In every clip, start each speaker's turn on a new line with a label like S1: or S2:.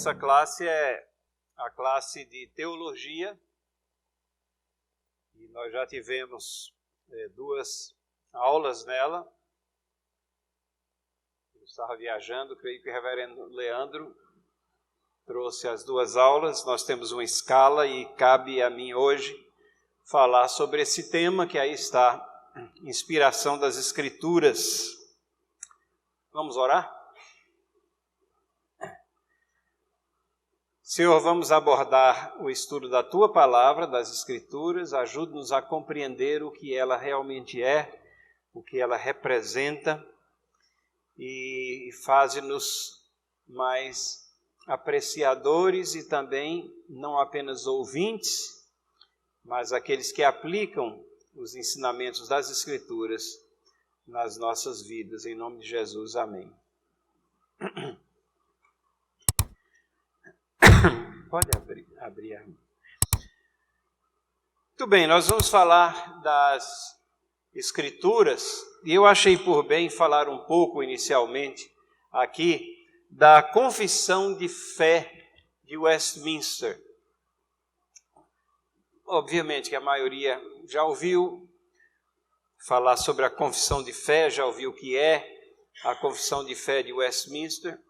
S1: essa classe é a classe de teologia, e nós já tivemos 2 aulas nela. Eu estava viajando, creio que o reverendo Leandro trouxe as 2 aulas. Nós temos uma escala e cabe a mim hoje falar sobre esse tema que aí está, inspiração das Escrituras. Vamos orar? Senhor, vamos abordar o estudo da Tua Palavra, das Escrituras. Ajude-nos a compreender o que ela realmente é, o que ela representa, e faze-nos mais apreciadores e também não apenas ouvintes, mas aqueles que aplicam os ensinamentos das Escrituras nas nossas vidas. Em nome de Jesus, amém. Pode abrir. Muito bem, nós vamos falar das Escrituras, e eu achei por bem falar um pouco inicialmente aqui da Confissão de Fé de Westminster. Obviamente que a maioria já ouviu falar sobre a Confissão de Fé, já ouviu o que é a Confissão de Fé de Westminster.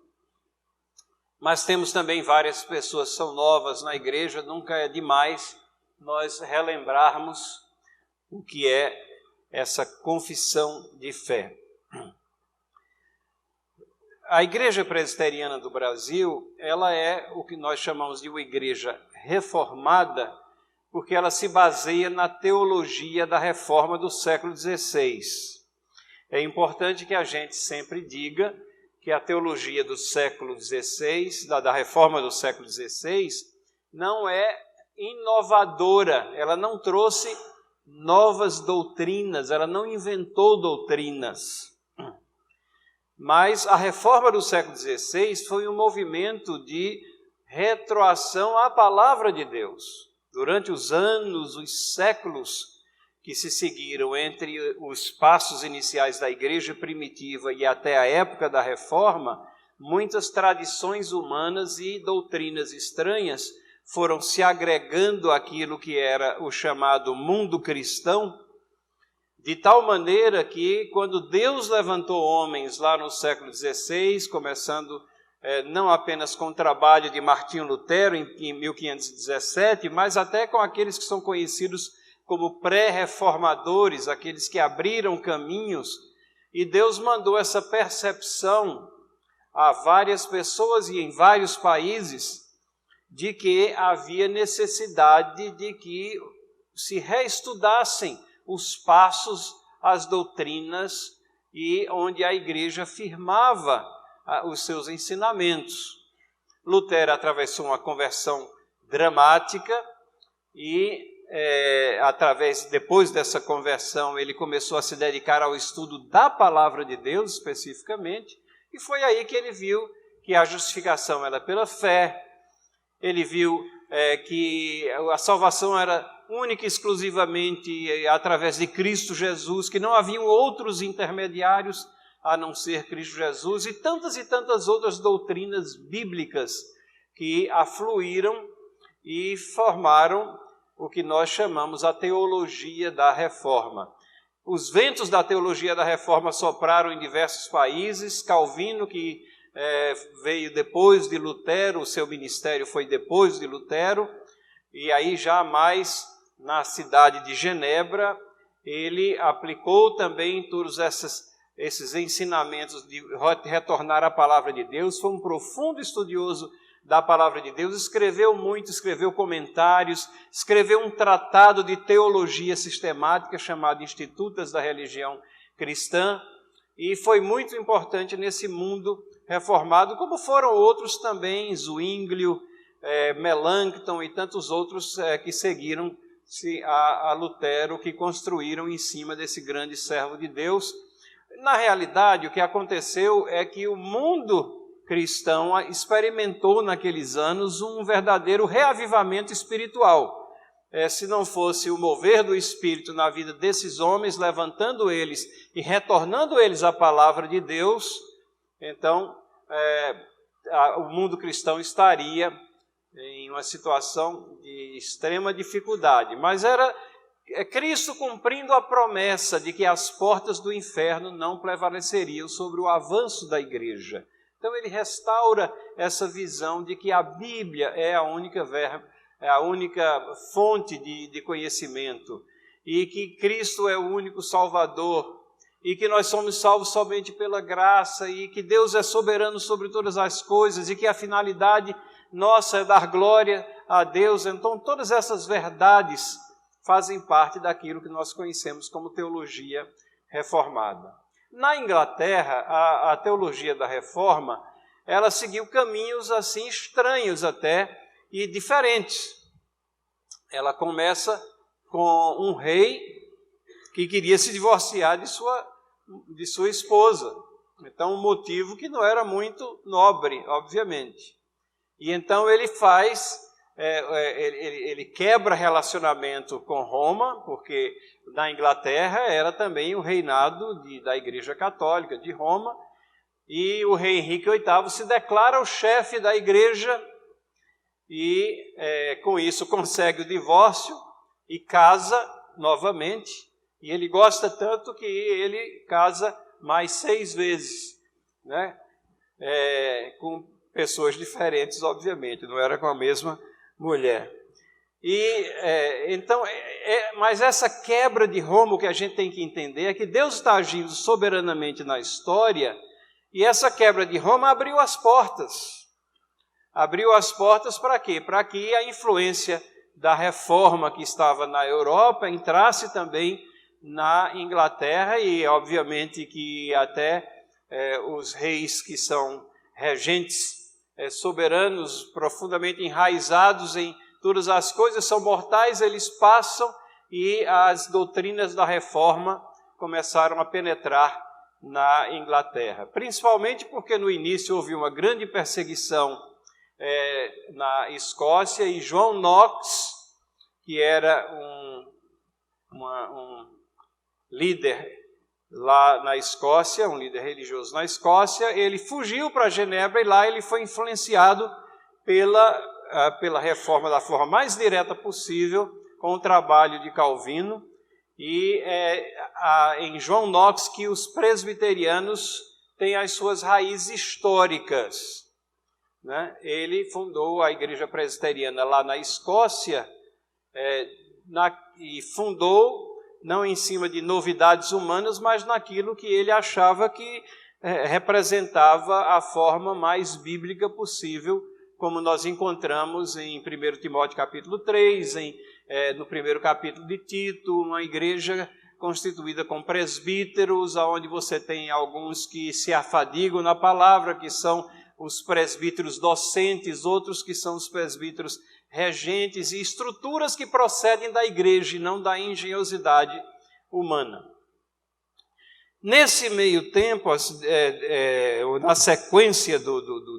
S1: Mas temos também várias pessoas que são novas na igreja, nunca é demais nós relembrarmos o que é essa confissão de fé. A Igreja Presbiteriana do Brasil, ela é o que nós chamamos de uma igreja reformada, porque ela se baseia na teologia da reforma do século XVI. É importante que a gente sempre diga que a teologia do século XVI, da reforma do século XVI, não é inovadora, ela não trouxe novas doutrinas, ela não inventou doutrinas. Mas a reforma do século XVI foi um movimento de retroação à palavra de Deus. Durante os anos, os séculos que se seguiram entre os passos iniciais da igreja primitiva e até a época da reforma, muitas tradições humanas e doutrinas estranhas foram se agregando àquilo que era o chamado mundo cristão, de tal maneira que quando Deus levantou homens lá no século XVI, começando não apenas com o trabalho de Martinho Lutero em 1517, mas até com aqueles que são conhecidos como pré-reformadores, aqueles que abriram caminhos, e Deus mandou essa percepção a várias pessoas e em vários países de que havia necessidade de que se reestudassem os passos, as doutrinas, e onde a igreja firmava os seus ensinamentos. Lutero atravessou uma conversão dramática e depois dessa conversão, ele começou a se dedicar ao estudo da palavra de Deus, especificamente, e foi aí que ele viu que a justificação era pela fé, ele viu que a salvação era única e exclusivamente através de Cristo Jesus, que não haviam outros intermediários a não ser Cristo Jesus, e tantas outras doutrinas bíblicas que afluíram e formaram o que nós chamamos a teologia da reforma. Os ventos da teologia da reforma sopraram em diversos países. Calvino, que veio depois de Lutero, o seu ministério foi depois de Lutero, e aí já mais na cidade de Genebra, ele aplicou também todos esses ensinamentos de retornar à palavra de Deus. Foi um profundo estudioso da palavra de Deus, escreveu muito, escreveu comentários, escreveu um tratado de teologia sistemática chamado Institutas da Religião Cristã, e foi muito importante nesse mundo reformado, como foram outros também, Zwinglio, Melanchthon e tantos outros que seguiram a Lutero, que construíram em cima desse grande servo de Deus. Na realidade, o que aconteceu é que o mundo cristão experimentou naqueles anos um verdadeiro reavivamento espiritual. Se não fosse o mover do Espírito na vida desses homens, levantando eles e retornando eles à palavra de Deus, então o mundo cristão estaria em uma situação de extrema dificuldade. Mas era Cristo cumprindo a promessa de que as portas do inferno não prevaleceriam sobre o avanço da igreja. Então ele restaura essa visão de que a Bíblia é a única fonte de conhecimento, e que Cristo é o único Salvador, e que nós somos salvos somente pela graça, e que Deus é soberano sobre todas as coisas, e que a finalidade nossa é dar glória a Deus. Então todas essas verdades fazem parte daquilo que nós conhecemos como teologia reformada. Na Inglaterra, a teologia da Reforma, ela seguiu caminhos assim estranhos até e diferentes. Ela começa com um rei que queria se divorciar de sua esposa. Então, um motivo que não era muito nobre, obviamente. E então ele ele quebra relacionamento com Roma, porque na Inglaterra era também o reinado da Igreja Católica de Roma, e o rei Henrique VIII se declara o chefe da igreja e com isso consegue o divórcio e casa novamente, e ele gosta tanto que ele casa mais 6 vezes, né? Com pessoas diferentes, obviamente, não era com a mesma mulher. Mas essa quebra de Roma, o que a gente tem que entender é que Deus está agindo soberanamente na história, e essa quebra de Roma abriu as portas. Abriu as portas para quê? Para que a influência da reforma que estava na Europa entrasse também na Inglaterra, e obviamente que até os reis que são regentes soberanos, profundamente enraizados em todas as coisas, são mortais, eles passam, e as doutrinas da reforma começaram a penetrar na Inglaterra. Principalmente porque no início houve uma grande perseguição na Escócia, e John Knox, que era um líder lá na Escócia, um líder religioso na Escócia, ele fugiu para Genebra, e lá ele foi influenciado pela reforma da forma mais direta possível, com o trabalho de Calvino, e em John Knox que os presbiterianos têm as suas raízes históricas, né? Ele fundou a igreja presbiteriana lá na Escócia, e fundou não em cima de novidades humanas, mas naquilo que ele achava que representava a forma mais bíblica possível, como nós encontramos em 1 Timóteo capítulo 3, no primeiro capítulo de Tito, uma igreja constituída com presbíteros, onde você tem alguns que se afadigam na palavra, que são os presbíteros docentes, outros que são os presbíteros regentes, e estruturas que procedem da igreja e não da engenhosidade humana. Nesse meio tempo, na sequência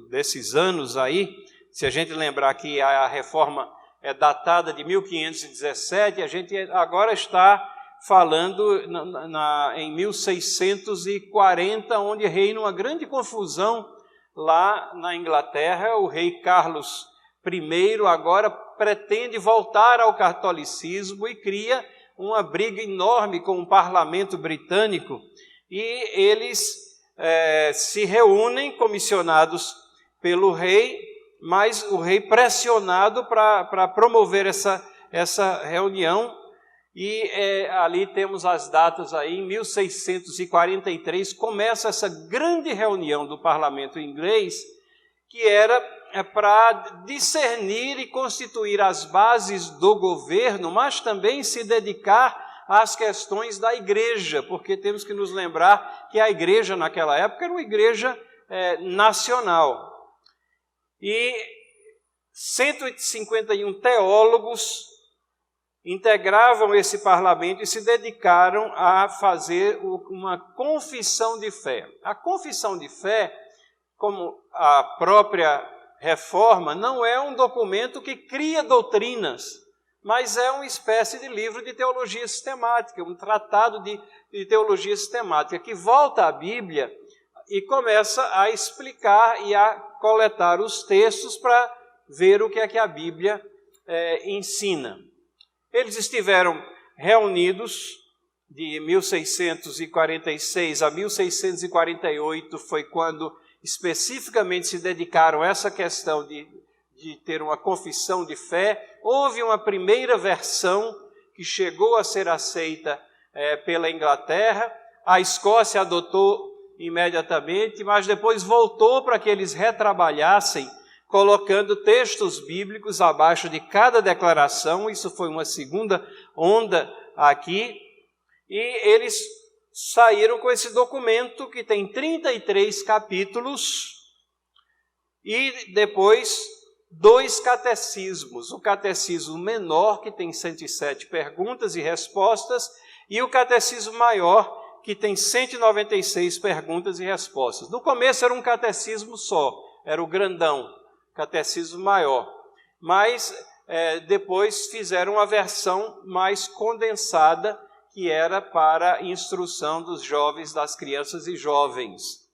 S1: desses anos aí, se a gente lembrar que a reforma é datada de 1517, a gente agora está falando em 1640, onde reina uma grande confusão lá na Inglaterra. O rei Carlos I agora pretende voltar ao catolicismo e cria uma briga enorme com o parlamento britânico, e eles se reúnem comissionados pelo rei, mas o rei pressionado para promover essa reunião, e ali temos as datas aí, em 1643 começa essa grande reunião do parlamento inglês, que era para discernir e constituir as bases do governo, mas também se dedicar às questões da igreja, porque temos que nos lembrar que a igreja naquela época era uma igreja nacional. E 151 teólogos integravam esse parlamento e se dedicaram a fazer uma confissão de fé. A confissão de fé, como a própria reforma, não é um documento que cria doutrinas, mas é uma espécie de livro de teologia sistemática, um tratado de teologia sistemática, que volta à Bíblia e começa a explicar e a coletar os textos para ver o que é que a Bíblia ensina. Eles estiveram reunidos de 1646 a 1648, foi quando especificamente se dedicaram a essa questão de ter uma confissão de fé. Houve uma primeira versão que chegou a ser aceita pela Inglaterra, a Escócia adotou imediatamente, mas depois voltou para que eles retrabalhassem, colocando textos bíblicos abaixo de cada declaração. Isso foi uma segunda onda aqui, e eles saíram com esse documento que tem 33 capítulos e depois 2 catecismos, o catecismo menor, que tem 107 perguntas e respostas, e o catecismo maior, que tem 196 perguntas e respostas. No começo era um catecismo só, era o grandão, catecismo maior, mas depois fizeram uma versão mais condensada, que era para instrução dos jovens, das crianças e jovens.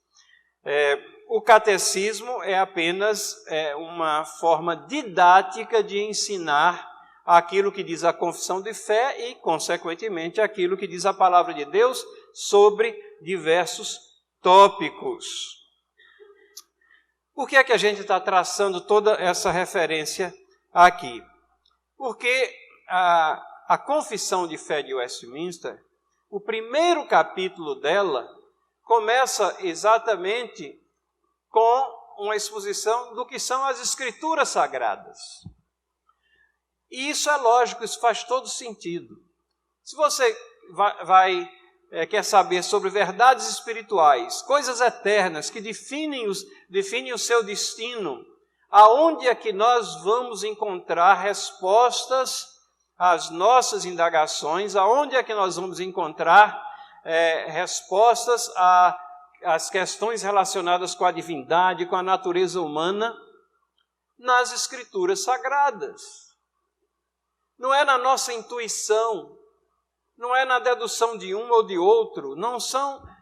S1: O catecismo é apenas uma forma didática de ensinar aquilo que diz a confissão de fé e, consequentemente, aquilo que diz a palavra de Deus sobre diversos tópicos. Por que é que a gente está traçando toda essa referência aqui? Porque a confissão de fé de Westminster, o primeiro capítulo dela, começa exatamente com uma exposição do que são as Escrituras Sagradas. E isso é lógico, isso faz todo sentido. Se você quer saber sobre verdades espirituais, coisas eternas que definem o seu destino, aonde é que nós vamos encontrar respostas às nossas indagações, aonde é que nós vamos encontrar respostas às questões relacionadas com a divindade, com a natureza humana? Nas Escrituras Sagradas. Não é na nossa intuição, não é na dedução de um ou de outro, não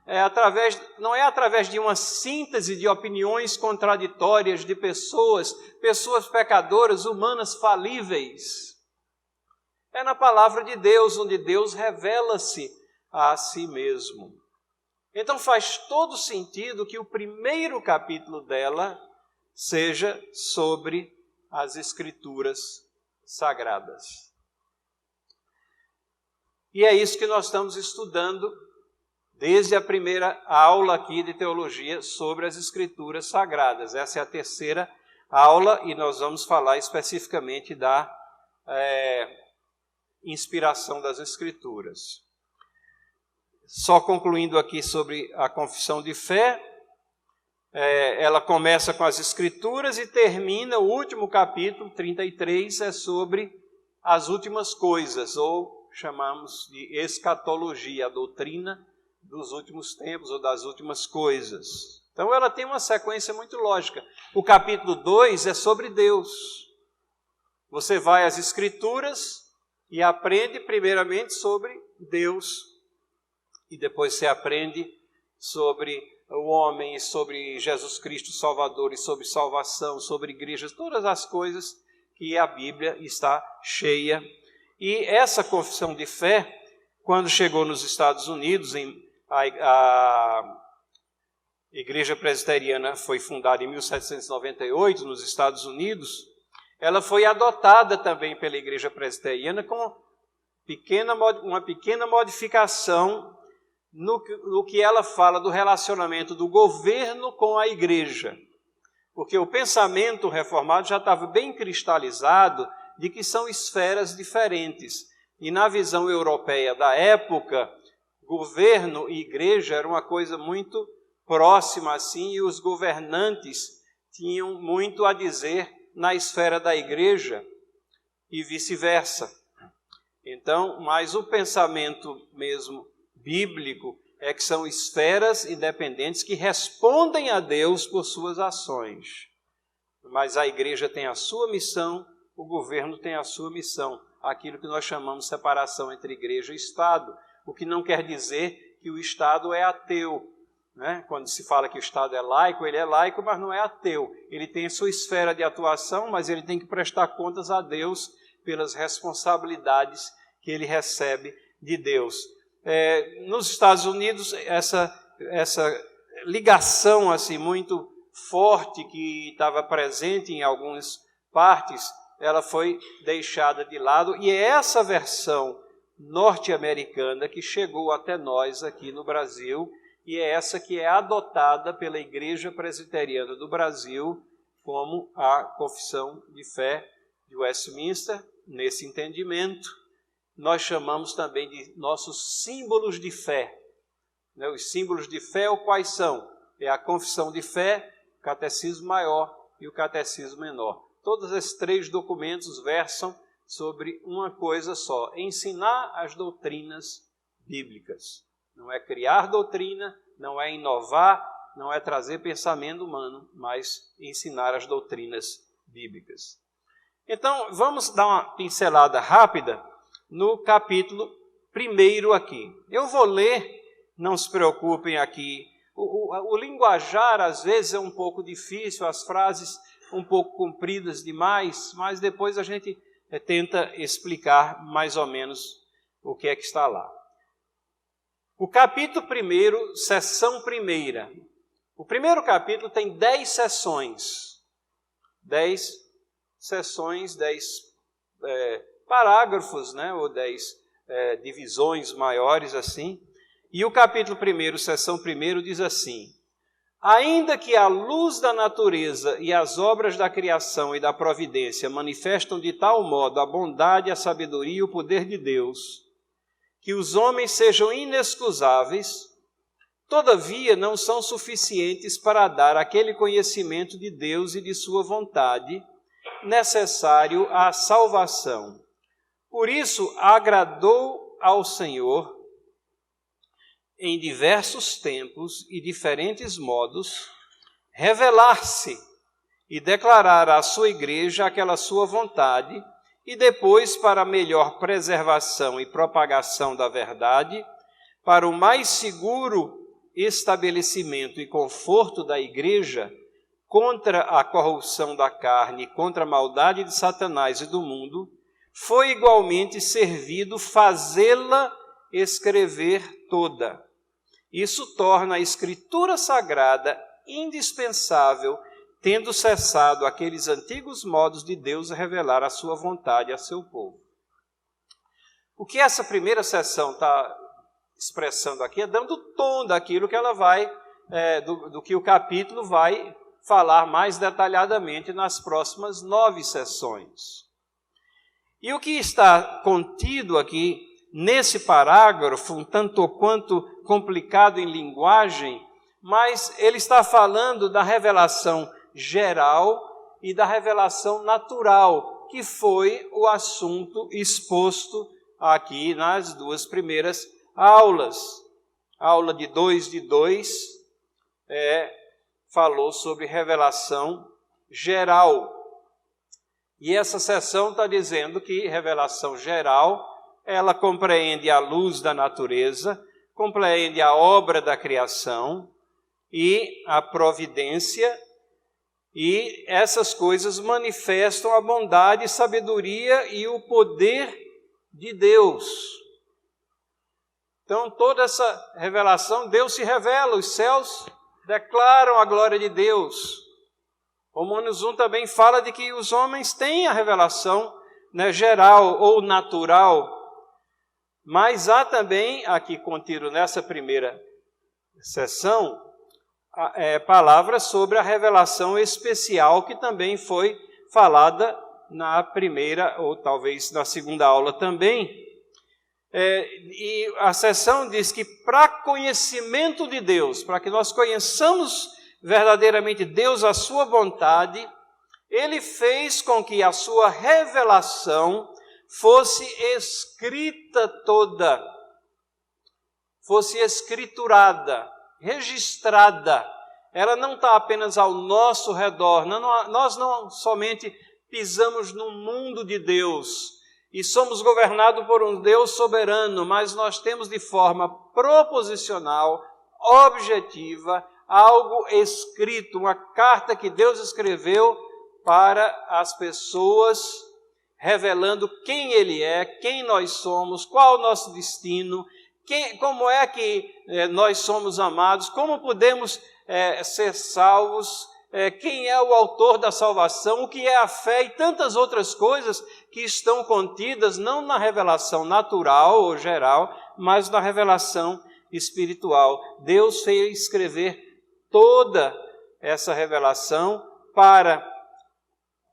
S1: é através de uma síntese de opiniões contraditórias de pessoas pecadoras, humanas, falíveis. É na palavra de Deus, onde Deus revela-se a si mesmo. Então faz todo sentido que o primeiro capítulo dela seja sobre as Escrituras Sagradas. E é isso que nós estamos estudando desde a primeira aula aqui de teologia sobre as Escrituras Sagradas. Essa é a terceira aula e nós vamos falar especificamente da inspiração das Escrituras. Só concluindo aqui sobre a confissão de fé, ela começa com as Escrituras e termina, o último capítulo, 33, é sobre as últimas coisas, ou chamamos de escatologia, a doutrina dos últimos tempos ou das últimas coisas. Então ela tem uma sequência muito lógica. O capítulo 2 é sobre Deus. Você vai às Escrituras e aprende primeiramente sobre Deus, e depois você aprende sobre o homem, e sobre Jesus Cristo Salvador, e sobre salvação, sobre igrejas, todas as coisas que a Bíblia está cheia. E essa confissão de fé, quando chegou nos Estados Unidos, a Igreja Presbiteriana foi fundada em 1798 nos Estados Unidos, ela foi adotada também pela Igreja Presbiteriana com uma pequena modificação no que ela fala do relacionamento do governo com a igreja. Porque o pensamento reformado já estava bem cristalizado de que são esferas diferentes. E na visão europeia da época, governo e igreja era uma coisa muito próxima assim, e os governantes tinham muito a dizer na esfera da igreja e vice-versa. Então, mas o pensamento mesmo bíblico é que são esferas independentes que respondem a Deus por suas ações. Mas a igreja tem a sua missão, o governo tem a sua missão, aquilo que nós chamamos de separação entre igreja e Estado, o que não quer dizer que o Estado é ateu, né? Quando se fala que o Estado é laico, ele é laico, mas não é ateu. Ele tem a sua esfera de atuação, mas ele tem que prestar contas a Deus pelas responsabilidades que ele recebe de Deus. Nos Estados Unidos, essa ligação assim, muito forte que estava presente em algumas partes, ela foi deixada de lado, e é essa versão norte-americana que chegou até nós aqui no Brasil, e é essa que é adotada pela Igreja Presbiteriana do Brasil como a confissão de fé de Westminster. Nesse entendimento, nós chamamos também de nossos símbolos de fé. Os símbolos de fé, quais são? É a confissão de fé, o catecismo maior e o catecismo menor. Todos esses 3 documentos versam sobre uma coisa só: ensinar as doutrinas bíblicas. Não é criar doutrina, não é inovar, não é trazer pensamento humano, mas ensinar as doutrinas bíblicas. Então, vamos dar uma pincelada rápida no capítulo 1 aqui. Eu vou ler, não se preocupem aqui. O linguajar, às vezes, é um pouco difícil, as frases um pouco compridas demais, mas depois a gente tenta explicar mais ou menos o que é que está lá. O capítulo 1, seção 1. O primeiro capítulo tem 10 sessões. 10 sessões, 10 parágrafos, né? Ou 10 divisões maiores assim. E o capítulo 1, seção 1, diz assim: ainda que a luz da natureza e as obras da criação e da providência manifestam de tal modo a bondade, a sabedoria e o poder de Deus, que os homens sejam inexcusáveis, todavia não são suficientes para dar aquele conhecimento de Deus e de sua vontade necessário à salvação. Por isso, agradou ao Senhor, em diversos tempos e diferentes modos, revelar-se e declarar à sua igreja aquela sua vontade, e depois, para melhor preservação e propagação da verdade, para o mais seguro estabelecimento e conforto da igreja contra a corrupção da carne, contra a maldade de Satanás e do mundo, foi igualmente servido fazê-la escrever toda. Isso torna a Escritura Sagrada indispensável, tendo cessado aqueles antigos modos de Deus revelar a sua vontade a seu povo. O que essa primeira sessão está expressando aqui é dando o tom daquilo que ela vai, do que o capítulo vai falar mais detalhadamente nas próximas 9 sessões. E o que está contido aqui nesse parágrafo, um tanto quanto complicado em linguagem, mas ele está falando da revelação geral e da revelação natural, que foi o assunto exposto aqui nas 2 primeiras aulas. A aula de 2 falou sobre revelação geral. E essa sessão está dizendo que revelação geral, ela compreende a luz da natureza, compreende a obra da criação e a providência, e essas coisas manifestam a bondade, sabedoria e o poder de Deus. Então, toda essa revelação, Deus se revela, os céus declaram a glória de Deus. Romanos 1 também fala de que os homens têm a revelação, né, geral ou natural, mas há também, aqui contido nessa primeira sessão, palavras sobre a revelação especial, que também foi falada na primeira, ou talvez na segunda aula também. E a sessão diz que para conhecimento de Deus, para que nós conheçamos verdadeiramente Deus, a sua vontade, Ele fez com que a sua revelação fosse escrita toda, fosse escriturada, registrada. Ela não está apenas ao nosso redor. Nós não somente pisamos no mundo de Deus e somos governados por um Deus soberano, mas nós temos de forma proposicional objetiva, algo escrito, uma carta que Deus escreveu para as pessoas, revelando quem Ele é, quem nós somos, qual o nosso destino, como é que nós somos amados, como podemos ser salvos, quem é o autor da salvação, o que é a fé e tantas outras coisas que estão contidas não na revelação natural ou geral, mas na revelação espiritual. Deus fez escrever toda essa revelação para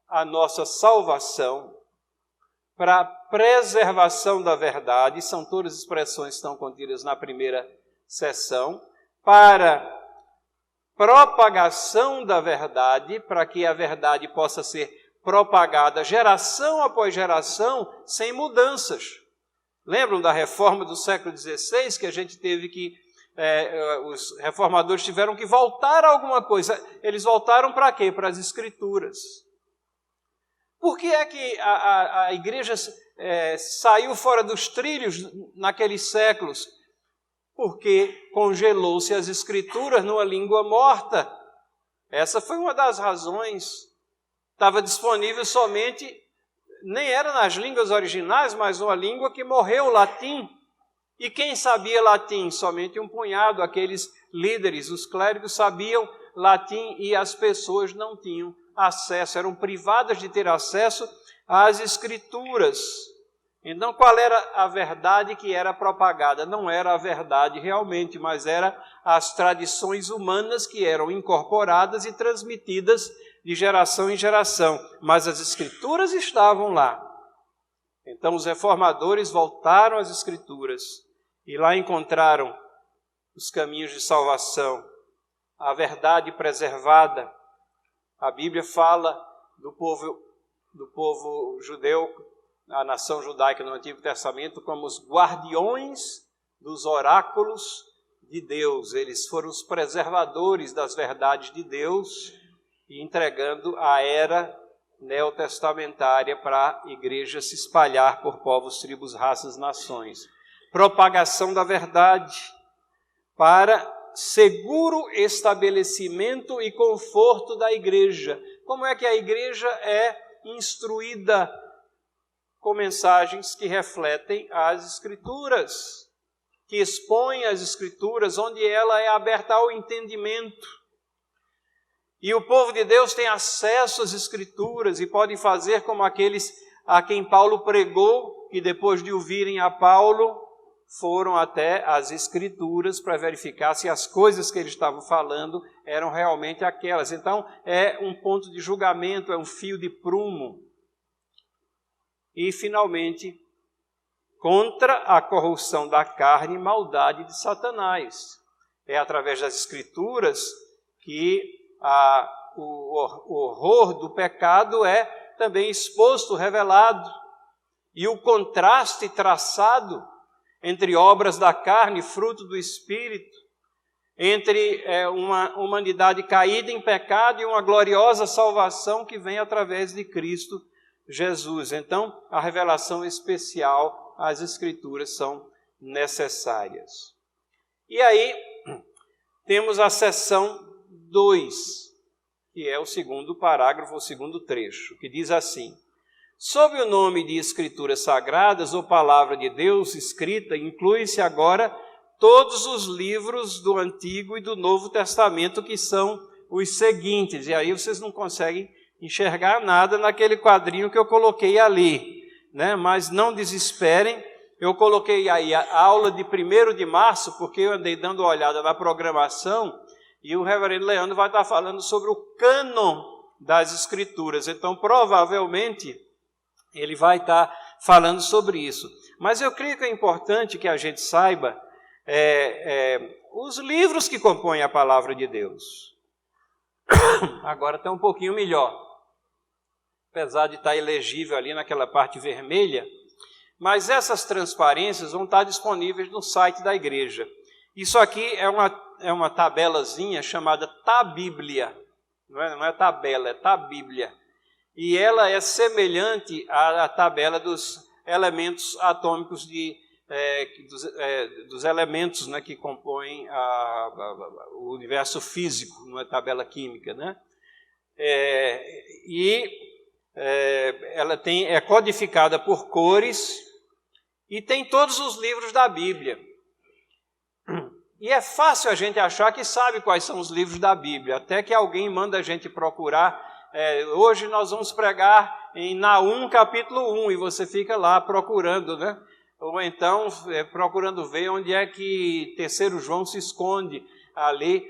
S1: a nossa salvação, para a preservação da verdade, são todas as expressões que estão contidas na primeira sessão, para propagação da verdade, para que a verdade possa ser propagada geração após geração, sem mudanças. Lembram da reforma do século XVI, que a gente teve que, os reformadores tiveram que voltar a alguma coisa. Eles voltaram para quê? Para as Escrituras. Por que é que a igreja saiu fora dos trilhos naqueles séculos? Porque congelou-se as Escrituras numa língua morta. Essa foi uma das razões. Estava disponível somente, nem era nas línguas originais, mas uma língua que morreu, o latim. E quem sabia latim? Somente um punhado, aqueles líderes, os clérigos sabiam latim e as pessoas não tinham acesso, eram privadas de ter acesso às Escrituras. Então, qual era a verdade que era propagada? Não era a verdade realmente, mas eram as tradições humanas que eram incorporadas e transmitidas de geração em geração. Mas as Escrituras estavam lá. Então, os reformadores voltaram às Escrituras e lá encontraram os caminhos de salvação, a verdade preservada. A Bíblia fala do povo judeu, a nação judaica no Antigo Testamento, como os guardiões dos oráculos de Deus. Eles foram os preservadores das verdades de Deus e entregando a era neotestamentária para a igreja se espalhar por povos, tribos, raças, nações. Propagação da verdade para seguro estabelecimento e conforto da igreja. Como é que a igreja é instruída? Com mensagens que refletem as Escrituras, que expõem as Escrituras, onde ela é aberta ao entendimento. E o povo de Deus tem acesso às Escrituras e podem fazer como aqueles a quem Paulo pregou, que depois de ouvirem a Paulo, foram até as Escrituras para verificar se as coisas que eles estavam falando eram realmente aquelas. Então, é um ponto de julgamento, é um fio de prumo. E, finalmente, contra a corrupção da carne e maldade de Satanás. É através das Escrituras que o horror do pecado é também exposto, revelado. E o contraste traçado entre obras da carne, fruto do Espírito, entre uma humanidade caída em pecado e uma gloriosa salvação que vem através de Cristo Jesus. Então, a revelação especial, as Escrituras são necessárias. E aí, temos a seção 2, que é o segundo parágrafo, o segundo trecho, que diz assim: sob o nome de Escrituras Sagradas ou Palavra de Deus escrita, inclui-se agora todos os livros do Antigo e do Novo Testamento, que são os seguintes. E aí vocês não conseguem enxergar nada naquele quadrinho que eu coloquei ali, né? Mas não desesperem, eu coloquei aí a aula de 1º de março, porque eu andei dando uma olhada na programação, e o reverendo Leandro vai estar falando sobre o cânon das Escrituras. Então, provavelmente, ele vai estar falando sobre isso. Mas eu creio que é importante que a gente saiba os livros que compõem a palavra de Deus. Agora está um pouquinho melhor, apesar de estar ilegível ali naquela parte vermelha, mas essas transparências vão estar disponíveis no site da igreja. Isso aqui é uma tabelazinha chamada Tabíblia, não é tabela, é Tabíblia, e ela é semelhante à tabela dos elementos atômicos de dos elementos, né, que compõem o universo físico, não é tabela química, né? Ela é codificada por cores e tem todos os livros da Bíblia. E é fácil a gente achar que sabe quais são os livros da Bíblia, até que alguém manda a gente procurar. Hoje nós vamos pregar em Naum capítulo 1, e você fica lá procurando, né? Ou então procurando ver onde é que Terceiro João se esconde ali,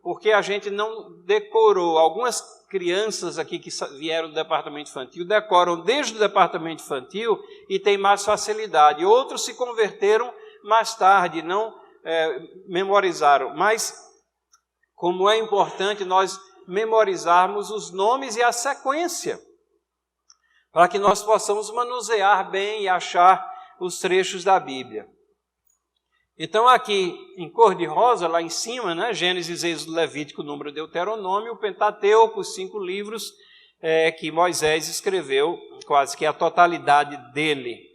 S1: porque a gente não decorou. Algumas crianças aqui que vieram do departamento infantil decoram desde o departamento infantil e tem mais facilidade. Outros se converteram mais tarde, não memorizaram. Mas como é importante nós memorizarmos os nomes e a sequência, para que nós possamos manusear bem e achar os trechos da Bíblia. Então aqui em cor de rosa, lá em cima, né, Gênesis, Êxodo, Levítico, Número, Deuteronômio, o Pentateuco, os 5 livros que Moisés escreveu, quase que a totalidade dele.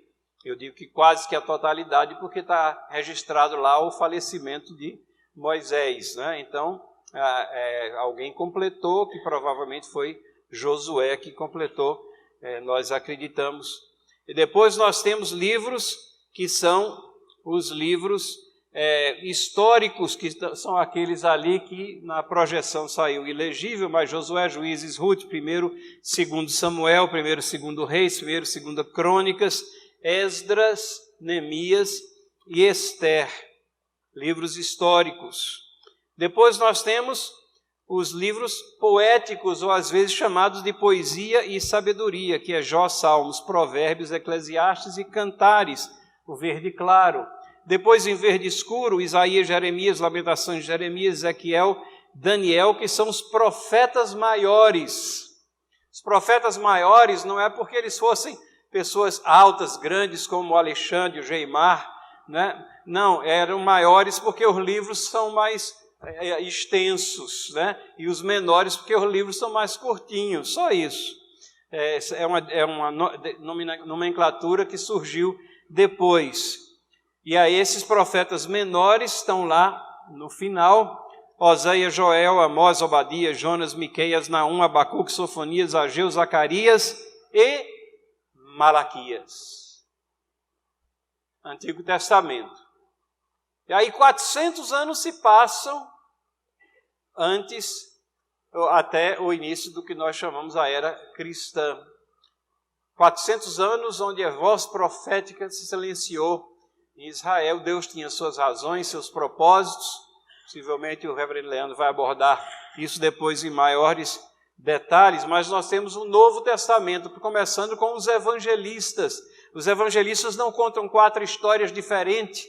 S1: Eu digo que quase que a totalidade porque está registrado lá o falecimento de Moisés, né? Então alguém completou, que provavelmente foi Josué que completou, nós acreditamos. E depois nós temos livros que são os livros históricos, que são aqueles ali que na projeção saiu ilegível, mas Josué, Juízes, Ruth, 1º, 2º Samuel, 1º, 2º Reis, 1º, 2º Crônicas, Esdras, Neemias e Ester, livros históricos. Depois nós temos os livros poéticos, ou às vezes chamados de poesia e sabedoria, que é Jó, Salmos, Provérbios, Eclesiastes e Cantares, o verde claro. Depois, em verde escuro, Isaías, Jeremias, Lamentações de Jeremias, Ezequiel, Daniel, que são os profetas maiores. Os profetas maiores não é porque eles fossem pessoas altas, grandes, como o Alexandre, o Geimar, né? Não, eram maiores porque os livros são mais extensos, né? E os menores porque os livros são mais curtinhos, só isso. É uma nomenclatura que surgiu depois. E aí esses profetas menores estão lá no final: Oséias, Joel, Amós, Obadias, Jonas, Miqueias, Naum, Abacuque, Sofonias, Ageu, Zacarias e Malaquias. Antigo Testamento. E aí 400 anos se passam até o início do que nós chamamos a era cristã. 400 anos onde a voz profética se silenciou em Israel. Deus tinha suas razões, seus propósitos. Possivelmente o reverendo Leandro vai abordar isso depois em maiores detalhes, mas nós temos um Novo Testamento, começando com os evangelistas. Os evangelistas não contam 4 histórias diferentes,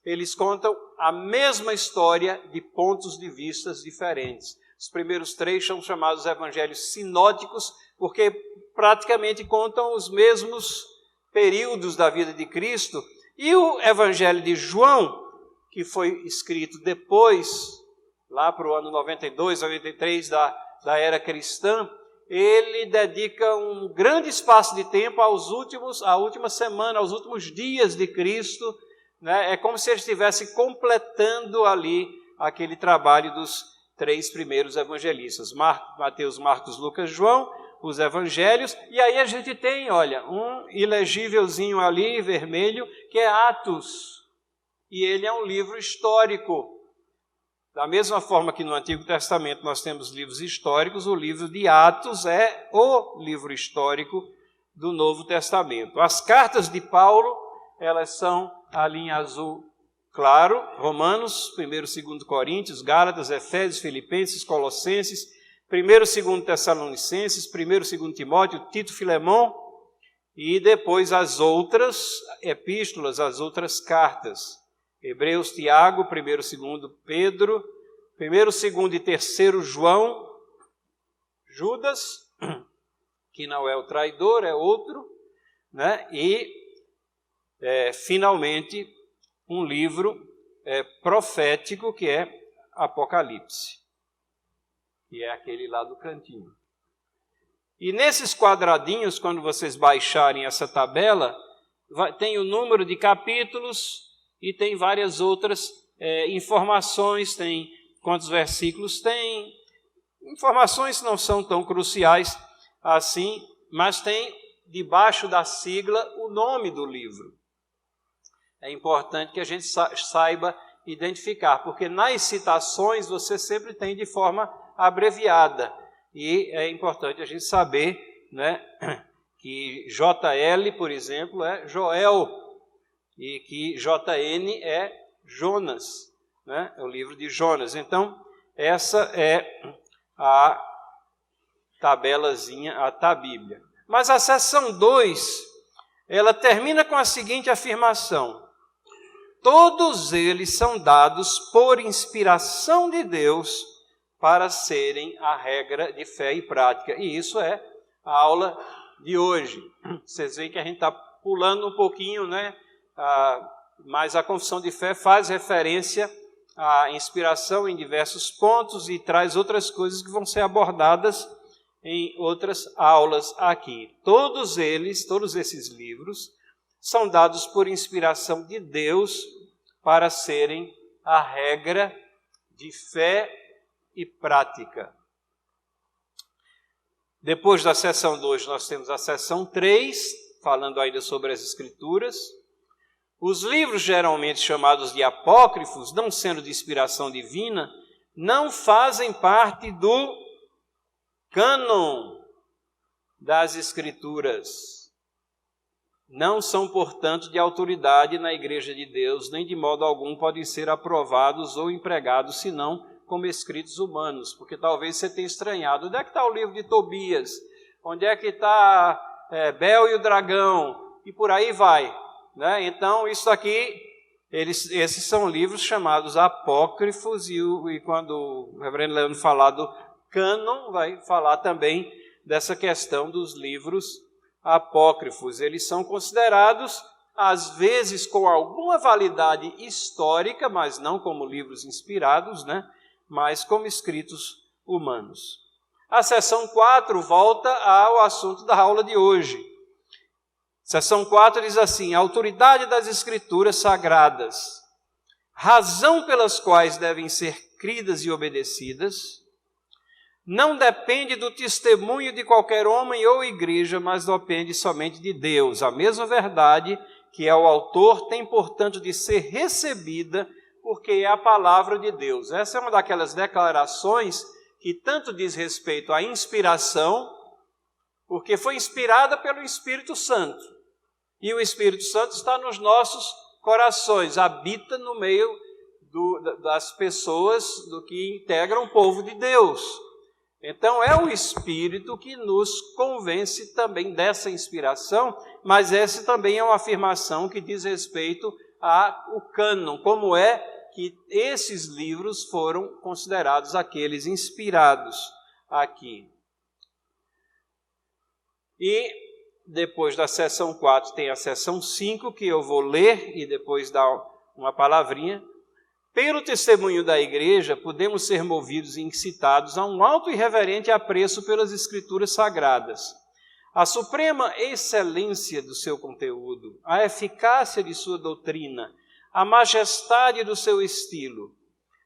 S1: eles contam a mesma história de pontos de vista diferentes. Os primeiros 3 são chamados evangelhos sinóticos, porque praticamente contam os mesmos períodos da vida de Cristo. E o evangelho de João, que foi escrito depois, lá para o ano 92, 93 da era cristã, ele dedica um grande espaço de tempo à última semana, aos últimos dias de Cristo, né? É como se ele estivesse completando ali aquele trabalho dos 3 primeiros evangelistas, Mateus, Marcos, Lucas, João, os evangelhos. E aí a gente tem, olha, um ilegívelzinho ali, vermelho, que é Atos, e ele é um livro histórico. Da mesma forma que no Antigo Testamento nós temos livros históricos, o livro de Atos é o livro histórico do Novo Testamento. As cartas de Paulo, elas são ali em azul claro: Romanos, 1º e 2º Coríntios, Gálatas, Efésios, Filipenses, Colossenses, 1º e 2º Tessalonicenses, 1º e 2º Timóteo, Tito, Filemão, e depois as outras epístolas, as outras cartas: Hebreus, Tiago, 1º e 2º Pedro, 1º, 2º e 3º João, Judas, que não é o traidor, é outro, né? E finalmente um livro profético, que é Apocalipse, que é aquele lá do cantinho. E nesses quadradinhos, quando vocês baixarem essa tabela, tem o número de capítulos e tem várias outras informações, tem quantos versículos tem. Informações não são tão cruciais assim, mas tem debaixo da sigla o nome do livro. É importante que a gente saiba identificar, porque nas citações você sempre tem de forma abreviada, e é importante a gente saber, né, que JL, por exemplo, é Joel, e que JN é Jonas, né, é o livro de Jonas. Então, essa é a tabelazinha, a Bíblia. Mas a seção 2, ela termina com a seguinte afirmação: todos eles são dados por inspiração de Deus para serem a regra de fé e prática. E isso é a aula de hoje. Vocês veem que a gente está pulando um pouquinho, né? Mas a confissão de fé faz referência à inspiração em diversos pontos e traz outras coisas que vão ser abordadas em outras aulas aqui. Todos esses livros, são dados por inspiração de Deus para serem a regra de fé e prática. Depois da seção 2, nós temos a seção 3, falando ainda sobre as Escrituras. Os livros geralmente chamados de apócrifos, não sendo de inspiração divina, não fazem parte do cânon das Escrituras. Não são, portanto, de autoridade na Igreja de Deus, nem de modo algum podem ser aprovados ou empregados, senão como escritos humanos. Porque talvez você tenha estranhado. Onde é que está o livro de Tobias? Onde é que está Bel e o Dragão? E por aí vai, né? Então, isso aqui, esses são livros chamados apócrifos, e quando o reverendo Leandro falar do cânon, vai falar também dessa questão dos livros apócrifos. Eles são considerados, às vezes, com alguma validade histórica, mas não como livros inspirados, né? Mas como escritos humanos. A seção 4 volta ao assunto da aula de hoje. Seção 4 diz assim: a autoridade das Escrituras sagradas, razão pelas quais devem ser cridas e obedecidas, não depende do testemunho de qualquer homem ou igreja, mas depende somente de Deus. A mesma verdade que é o autor tem, portanto, de ser recebida, porque é a palavra de Deus. Essa é uma daquelas declarações que tanto diz respeito à inspiração, porque foi inspirada pelo Espírito Santo. E o Espírito Santo está nos nossos corações, habita no meio das pessoas do que integram o povo de Deus. Então, é o Espírito que nos convence também dessa inspiração, mas essa também é uma afirmação que diz respeito ao cânon, como é que esses livros foram considerados aqueles inspirados aqui. E depois da seção 4 tem a seção 5, que eu vou ler e depois dar uma palavrinha. Pelo testemunho da igreja, podemos ser movidos e incitados a um alto e reverente apreço pelas Escrituras sagradas, a suprema excelência do seu conteúdo, a eficácia de sua doutrina, a majestade do seu estilo,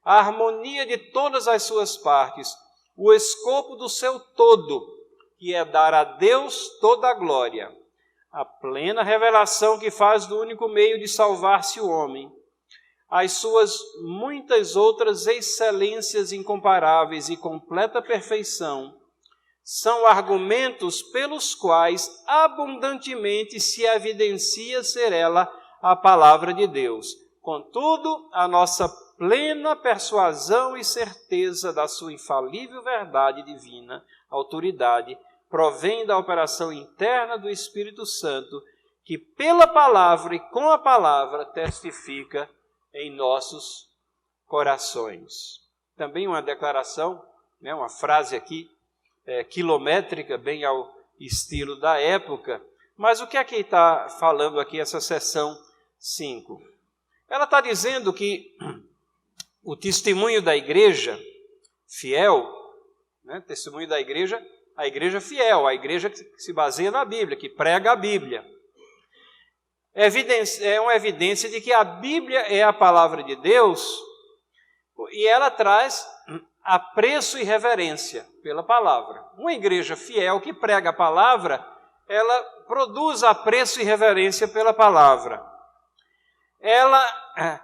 S1: a harmonia de todas as suas partes, o escopo do seu todo, que é dar a Deus toda a glória, a plena revelação que faz do único meio de salvar-se o homem, as suas muitas outras excelências incomparáveis e completa perfeição, são argumentos pelos quais abundantemente se evidencia ser ela a palavra de Deus. Contudo, a nossa plena persuasão e certeza da sua infalível verdade divina, autoridade, provém da operação interna do Espírito Santo, que pela palavra e com a palavra testifica em nossos corações. Também uma declaração, né, uma frase aqui, quilométrica, bem ao estilo da época. Mas o que é que está falando aqui essa seção 5? Ela está dizendo que o testemunho da igreja fiel, né, testemunho da igreja, a igreja fiel, a igreja que se baseia na Bíblia, que prega a Bíblia. é uma evidência de que a Bíblia é a palavra de Deus e ela traz apreço e reverência pela palavra. Uma igreja fiel que prega a palavra, ela produz apreço e reverência pela palavra. Ela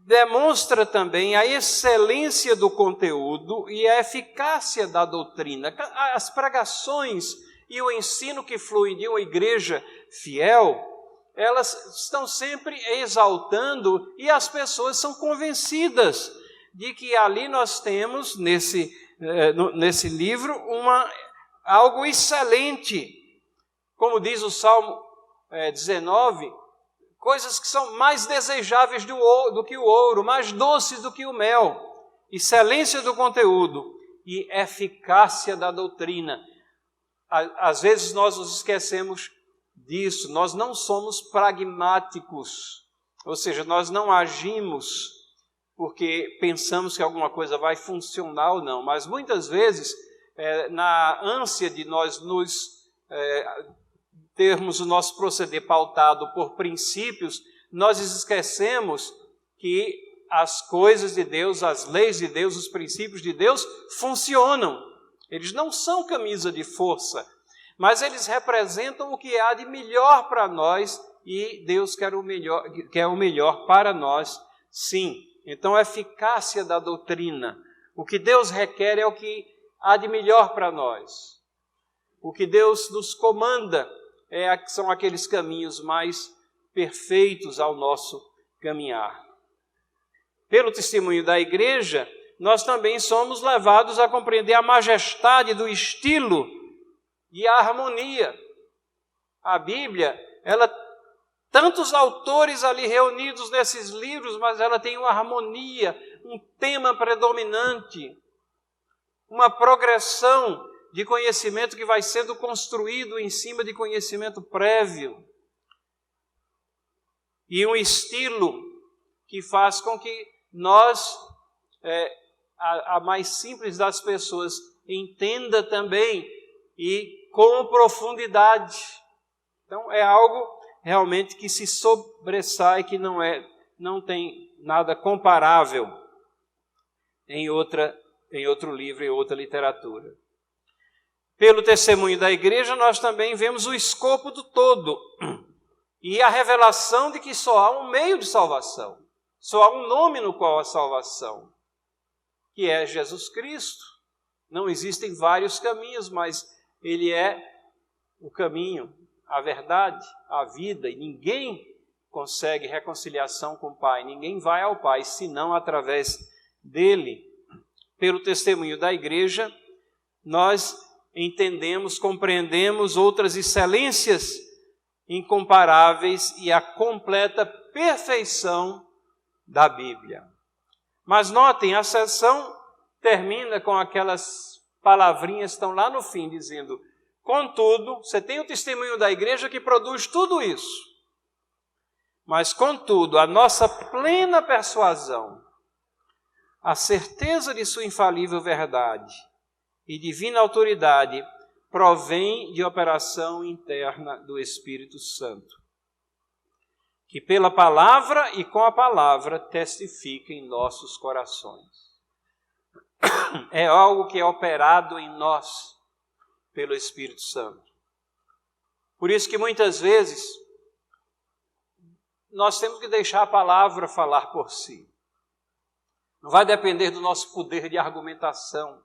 S1: demonstra também a excelência do conteúdo e a eficácia da doutrina. As pregações e o ensino que flui de uma igreja fiel, elas estão sempre exaltando e as pessoas são convencidas de que ali nós temos, nesse livro, algo excelente. Como diz o Salmo 19, coisas que são mais desejáveis do que o ouro, mais doces do que o mel, excelência do conteúdo e eficácia da doutrina. Às vezes nós nos esquecemos disso, nós não somos pragmáticos, ou seja, nós não agimos porque pensamos que alguma coisa vai funcionar ou não, mas muitas vezes, na ânsia de nós termos o nosso proceder pautado por princípios, nós esquecemos que as coisas de Deus, as leis de Deus, os princípios de Deus funcionam. Eles não são camisa de força, mas eles representam o que há de melhor para nós e Deus quer o melhor para nós, sim. Então, a eficácia da doutrina, o que Deus requer é o que há de melhor para nós. O que Deus nos comanda são aqueles caminhos mais perfeitos ao nosso caminhar. Pelo testemunho da igreja, nós também somos levados a compreender a majestade do estilo e a harmonia. A Bíblia, tantos autores ali reunidos nesses livros, mas ela tem uma harmonia, um tema predominante, uma progressão de conhecimento que vai sendo construído em cima de conhecimento prévio. E um estilo que faz com que nós, a mais simples das pessoas, entenda também e com profundidade. Então, é algo realmente que se sobressai, que não tem nada comparável em outro livro, em outra literatura. Pelo testemunho da igreja, nós também vemos o escopo do todo e a revelação de que só há um meio de salvação, só há um nome no qual há salvação, que é Jesus Cristo. Não existem vários caminhos, mas Ele é o caminho, a verdade, a vida, e ninguém consegue reconciliação com o Pai, ninguém vai ao Pai, senão através dele. Pelo testemunho da igreja, nós entendemos, compreendemos outras excelências incomparáveis e a completa perfeição da Bíblia. Mas notem, a sessão termina com aquelas palavrinhas que estão lá no fim, dizendo: contudo, você tem o testemunho da igreja que produz tudo isso. Mas, contudo, a nossa plena persuasão, a certeza de sua infalível verdade e divina autoridade provém de operação interna do Espírito Santo, que pela palavra e com a palavra testifica em nossos corações. É algo que é operado em nós pelo Espírito Santo. Por isso que muitas vezes nós temos que deixar a palavra falar por si. Não vai depender do nosso poder de argumentação,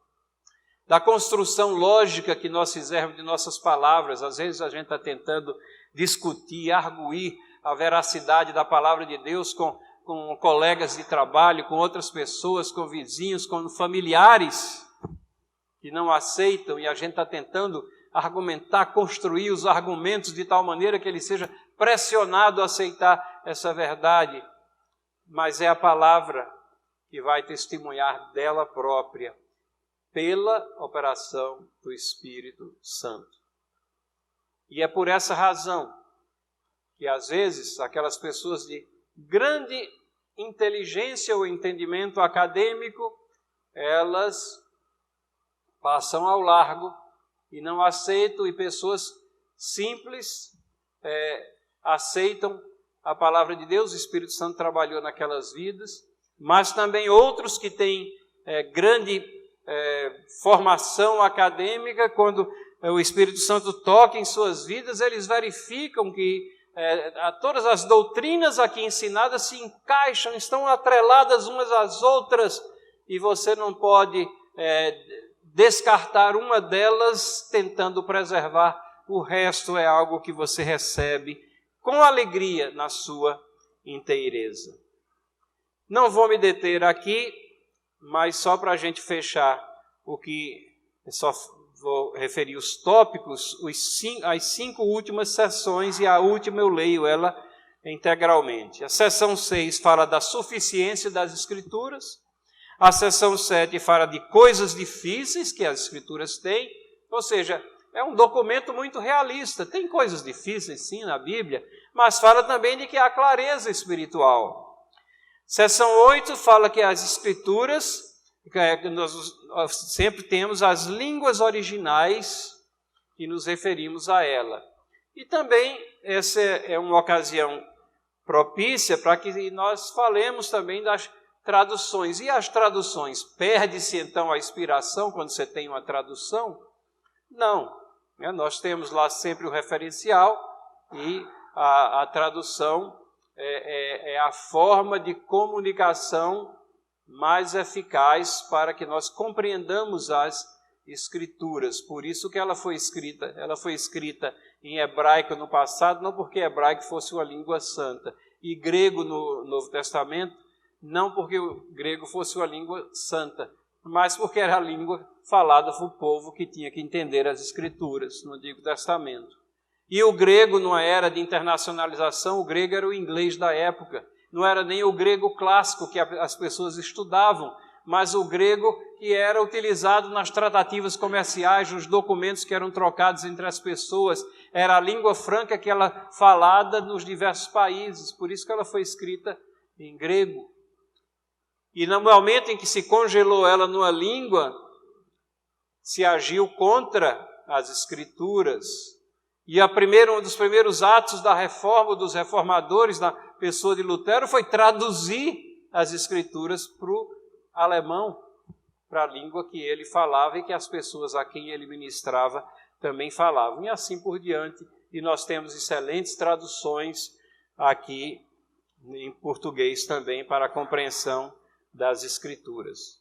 S1: da construção lógica que nós fizermos de nossas palavras. Às vezes a gente está tentando discutir, arguir a veracidade da palavra de Deus com colegas de trabalho, com outras pessoas, com vizinhos, com familiares que não aceitam, e a gente está tentando argumentar, construir os argumentos de tal maneira que ele seja pressionado a aceitar essa verdade. Mas é a palavra que vai testemunhar dela própria, pela operação do Espírito Santo. E é por essa razão que, às vezes, aquelas pessoas de grande inteligência ou entendimento acadêmico, elas passam ao largo e não aceitam, e pessoas simples aceitam a palavra de Deus, o Espírito Santo trabalhou naquelas vidas, mas também outros que têm grande formação acadêmica, quando o Espírito Santo toca em suas vidas, eles verificam que todas as doutrinas aqui ensinadas se encaixam, estão atreladas umas às outras, e você não pode descartar uma delas tentando preservar o resto. É algo que você recebe com alegria na sua inteireza. Não vou me deter aqui, mas só para a gente fechar o que só vou referir os tópicos, as 5 últimas sessões, e a última eu leio ela integralmente. A sessão 6 fala da suficiência das Escrituras, a sessão 7 fala de coisas difíceis que as Escrituras têm, ou seja, é um documento muito realista. Tem coisas difíceis, sim, na Bíblia, mas fala também de que há clareza espiritual. Seção 8 fala que as Escrituras, nós sempre temos as línguas originais e nos referimos a ela. E também essa é uma ocasião propícia para que nós falemos também das traduções. E as traduções? Perde-se então a inspiração quando você tem uma tradução? Não. Nós temos lá sempre o referencial, e a tradução é a forma de comunicação mais eficaz para que nós compreendamos as Escrituras. Por isso que ela foi escrita em hebraico no passado, não porque hebraico fosse uma língua santa, e grego no Novo Testamento, não porque o grego fosse uma língua santa, mas porque era a língua falada para o povo que tinha que entender as Escrituras no Antigo Testamento. E o grego, numa era de internacionalização, o grego era o inglês da época. Não era nem o grego clássico que as pessoas estudavam, mas o grego que era utilizado nas tratativas comerciais, nos documentos que eram trocados entre as pessoas. Era a língua franca que ela falada nos diversos países, por isso que ela foi escrita em grego. E no momento em que se congelou ela numa língua, se agiu contra as Escrituras. E um dos primeiros atos da reforma, dos reformadores, na pessoa de Lutero, foi traduzir as Escrituras para o alemão, para a língua que ele falava e que as pessoas a quem ele ministrava também falavam. E assim por diante. E nós temos excelentes traduções aqui em português também para a compreensão das Escrituras.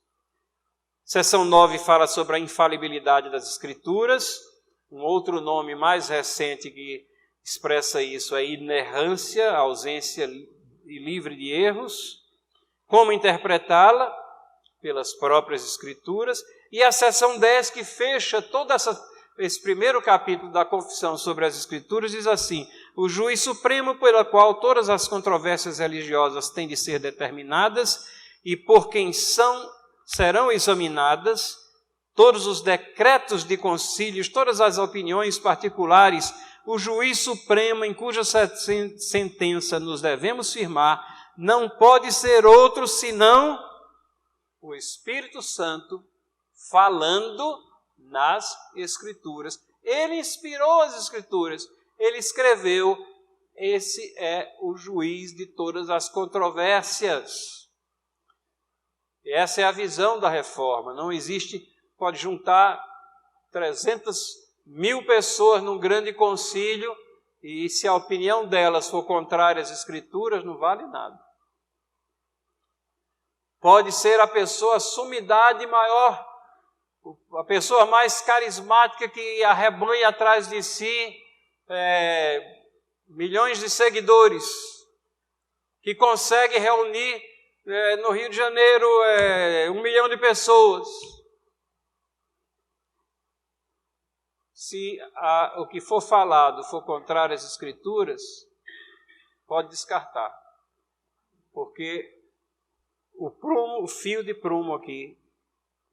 S1: Seção 9 fala sobre a infalibilidade das Escrituras. Um outro nome mais recente que expressa isso é inerrância, ausência livre de erros. Como interpretá-la? Pelas próprias Escrituras. E a seção 10, que fecha todo esse primeiro capítulo da Confissão sobre as Escrituras, diz assim: o juiz supremo pela qual todas as controvérsias religiosas têm de ser determinadas e por quem serão examinadas, todos os decretos de concílios, todas as opiniões particulares, o juiz supremo em cuja sentença nos devemos firmar, não pode ser outro senão o Espírito Santo falando nas Escrituras. Ele inspirou as Escrituras, ele escreveu, esse é o juiz de todas as controvérsias. E essa é a visão da reforma. Não existe, pode juntar 300.000 pessoas num grande concílio e se a opinião delas for contrária às Escrituras, não vale nada. Pode ser a pessoa, a sumidade maior, a pessoa mais carismática que arrebanha atrás de si milhões de seguidores, que consegue reunir no Rio de Janeiro 1 milhão de pessoas. Se o que for falado for contrário às Escrituras, pode descartar, porque o fio de prumo aqui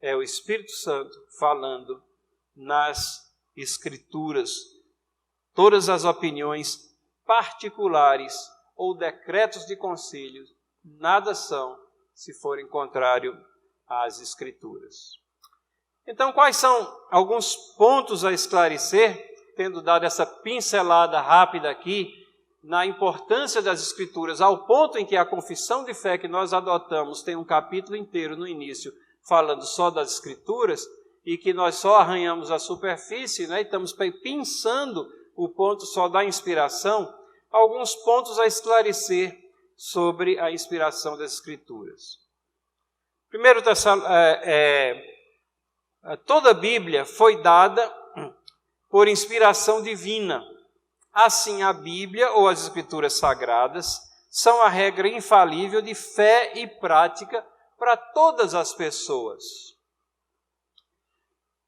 S1: é o Espírito Santo falando nas Escrituras. Todas as opiniões particulares ou decretos de concílio nada são se forem contrário às Escrituras. Então, quais são alguns pontos a esclarecer, tendo dado essa pincelada rápida aqui na importância das Escrituras, ao ponto em que a confissão de fé que nós adotamos tem um capítulo inteiro no início falando só das Escrituras, e que nós só arranhamos a superfície, né, e estamos pensando o ponto só da inspiração, alguns pontos a esclarecer sobre a inspiração das Escrituras. Primeiro, toda a Bíblia foi dada por inspiração divina. Assim, a Bíblia ou as Escrituras Sagradas são a regra infalível de fé e prática para todas as pessoas.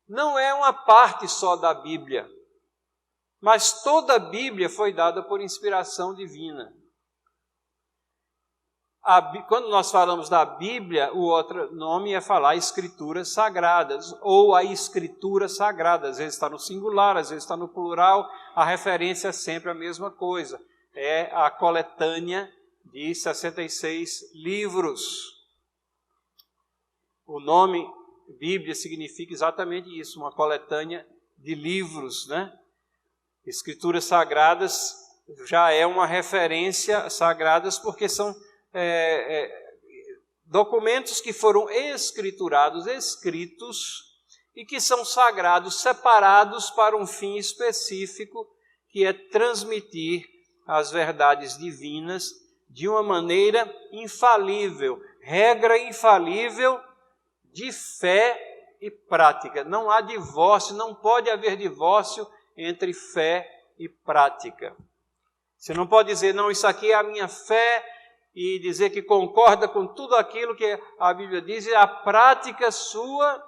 S1: Não é uma parte só da Bíblia, mas toda a Bíblia foi dada por inspiração divina. Quando nós falamos da Bíblia, o outro nome é falar Escrituras Sagradas, ou a Escritura Sagrada. Às vezes está no singular, às vezes está no plural, a referência é sempre a mesma coisa. É a coletânea de 66 livros. O nome Bíblia significa exatamente isso, uma coletânea de livros, né? Escrituras Sagradas já é uma referência sagradas porque são documentos que foram escriturados, escritos, e que são sagrados, separados para um fim específico, que é transmitir as verdades divinas de uma maneira infalível, regra infalível de fé e prática. Não há divórcio, não pode haver divórcio entre fé e prática. Você não pode dizer, não, isso aqui é a minha fé, e dizer que concorda com tudo aquilo que a Bíblia diz, e a prática sua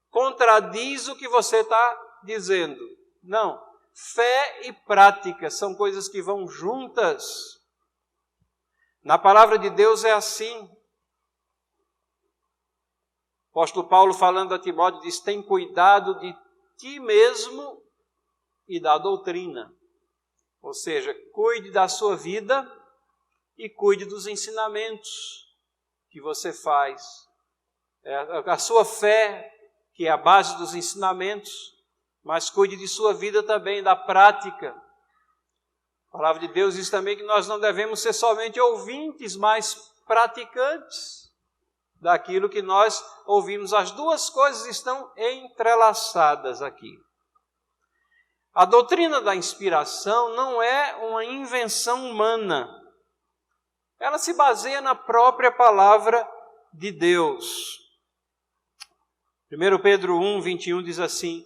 S1: contradiz o que você está dizendo. Não, fé e prática são coisas que vão juntas. Na palavra de Deus é assim. O apóstolo Paulo, falando a Timóteo, diz, tem cuidado de ti mesmo e da doutrina. Ou seja, cuide da sua vida e cuide dos ensinamentos que você faz. A sua fé, que é a base dos ensinamentos, mas cuide de sua vida também, da prática. A palavra de Deus diz também que nós não devemos ser somente ouvintes, mas praticantes daquilo que nós ouvimos. As duas coisas estão entrelaçadas aqui. A doutrina da inspiração não é uma invenção humana. Ela se baseia na própria palavra de Deus. 1 Pedro 1, 21 diz assim,